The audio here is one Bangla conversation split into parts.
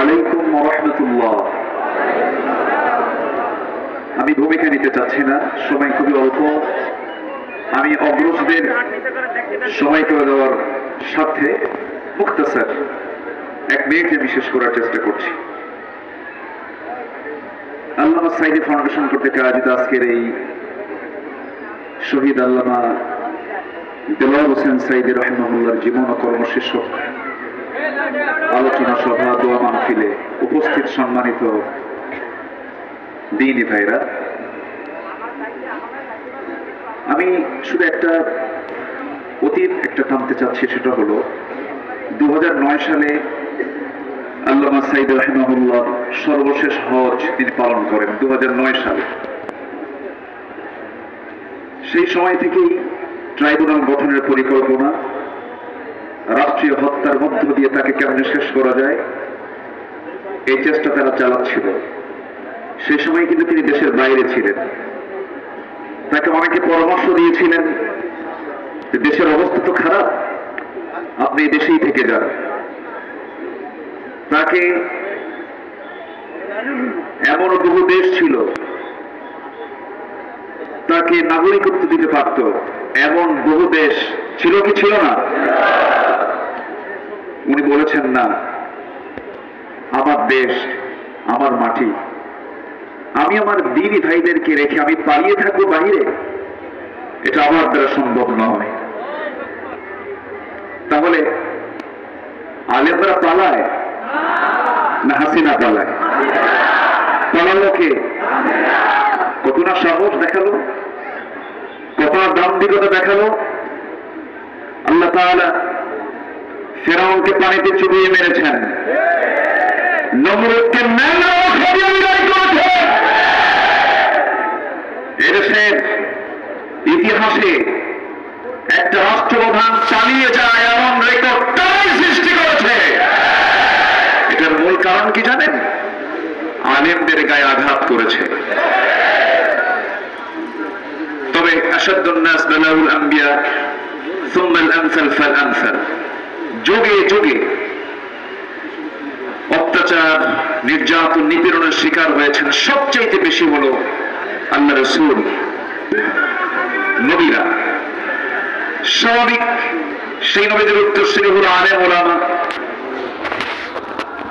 আলাইকুম ওয়া রাহমাতুল্লাহ। আমি ভূমিকা নিতে চাচ্ছি না, সময় খুবই অল্প। আমি অগ্রজদের সময় করে দেওয়ার সাথে মুখতাসার 1 মিনিটে বিশেষ করার চেষ্টা করছি। আল্লামা সাঈদী ফাউন্ডেশন কর্তৃক আয়োজিত আজকের এই শহীদ আল্লামা দেলোয়ার হোসেন সাঈদী রাহিমাহুল্লাহর জীবন ও কর্ম শীর্ষক আলোচনা সভা দোয়া মাহফিলে উপস্থিত সম্মানিত দ্বীনি ভাইরা, আমি শুধু একটা অতীত টানতে চাচ্ছি। সেটা হলো 2009 সালে আল্লামা সাঈদী রাহিমাহুল্লাহ সর্বশেষ হজ তিনি পালন করেন 2009 সালে। সেই সময় থেকেই ট্রাইব্যুনাল গঠনের পরিকল্পনা, রাষ্ট্রীয় হত্যার মধ্য দিয়ে তাকে কেমনে শেষ করা যায় এই চেষ্টা তারা চালাচ্ছিল। সেই সময় কিন্তু তিনি দেশের বাইরে ছিলেন। তাকে অনেকে পরামর্শ দিয়েছিলেন যে দেশের অবস্থা তো খারাপ, আপনি দেশেই থেকে যান। তাকে এমন বহু দেশ ছিল তাকে নাগরিকত্ব দিতে পারত, এমন বহু দেশ ছিল কি ছিল না? উনি বলেছেন না, আমার দেশ, আমার মাটি, আমি আমার দ্বীনি ভাইদেরকে রেখে আমি পালিয়ে থাকবো বাহিরে, এটা আমার দ্বারা সম্ভব নয়। তাহলে আলেমরা পালায় না হাসিনা পালায়? পালালো কে? কত না সাহস দেখালো, কত না দাম্ভিকতা দেখালো। আল্লাহ তাআলা ফিরআউনকে পানিতে চুবিয়ে মেরেছেন, নমরুদকে এদেশের ইতিহাসে একটা রাষ্ট্রপ্রধান চালিয়ে যায় এমন রেকর্ড তারাই সৃষ্টি করেছে। এটার মূল কারণ কি জানেন? আলেমদের গায়ে আঘাত করেছে। তবে আশাদ্দুন নাস বালাউল আম্বিয়া সুম্মা আল আমসাল ফাল আমসাল, যুগে যুগে অত্যাচার, নির্যাতন, নিপীড়নের শিকার হয়েছেন সবচাইতে বেশি হলো আল্লাহ রাসূল, নবীরা। স্বাভাবিক সেই নবীদের উত্তরসূরি হলো আলেম ওলামা।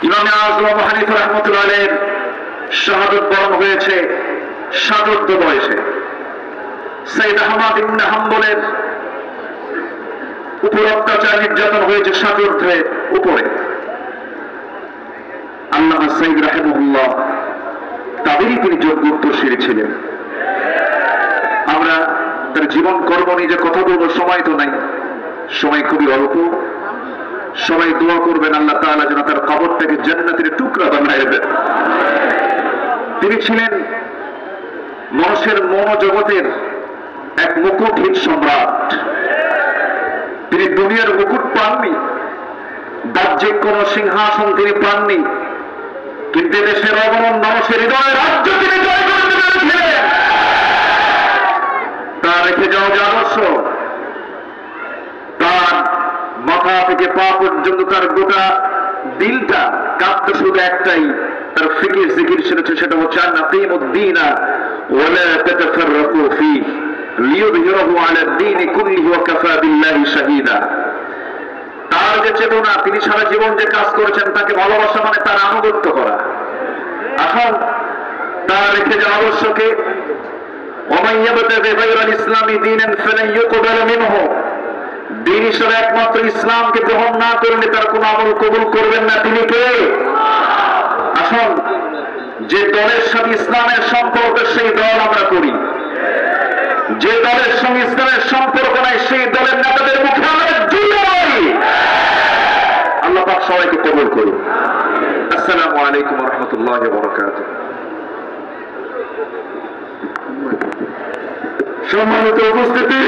ইমাম আযম আবু হানিফা রাহমাতুল্লাহ আলাইহির শাহাদাত বরণ হয়েছে ৭৭ বয়সে। সাইয়্যিদ আহমদ ইবনে হাম্বলের উপর অত্যাচার নির্যাতন হয়েছে ৭৭ উপরে। আল্লামা সাঈদী রাহিমাহুল্লাহ তাদেরই তিনি যোগ্য উত্তরসূরি ছিলেন। আমরা তার জীবন কর্ম নিয়ে যে কথা বলবো, সময় তো নাই, সময় খুবই অল্প। সবাই দোয়া করবেন আল্লাহ তাআলা যেন তার কবরটাকে জান্নাতের টুকরা বানায় দেন। তিনি ছিলেন মানুষের মনোজগতের এক মুকুটহীন সম্রাট। তিনি দুনিয়ার মুকুট পাননি, বাহ্যিক কোন সিংহাসন তিনি পাননি, কিন্তু দেশের অগণন মানুষের হৃদয়ে রাজ্য তিনি জয় করতে পেরেছিলেন। তার রেখে যাওয়া যে আদর্শ, তার মাথা থেকে পা পর্যন্ত তার গোটা দিলটা কাঁপতে শুধু একটাই, তার ফিকির জিকির সেটা হচ্ছে আনাকিমুদ্দীনা ওয়ালা তাতাফাররাকু ফীহি লিইয়ুযহিরাহু আলা দ্দীনি কুল্লিহি ওয়া কাফা বিল্লাহি শাহীদা। তার যে চেতনা, তিনি সারা জীবন যে কাজ করেছেন, তাকে ভালোবাসা মানে তার আনুগত্য করা। এখন তার রেখে যাওয়া আদর্শকে ওমান ইয়াবতাগি গায়রাল ইসলামি দীনান ফালান ইউকবাল মিনহু, দিন হিসেবে একমাত্র ইসলামকে গ্রহণ না করলে তার কোন আমল কবুল করবেন না। তিনি কে? আসুন, যে দলের সাথে ইসলামের সম্পর্ক সেই দল আমরা করি, যে দলের সঙ্গে ইসলামের সম্পর্ক নাই সেই দলের নেতাদের মুখে আমরা জুতো মারি। আল্লাহ পাক সবাইকে কবুল করুন। আসসালামু আলাইকুম ওয়া রাহমাতুল্লাহি ওয়া বারাকাতুহু। সম্মানিত উপস্থিতি,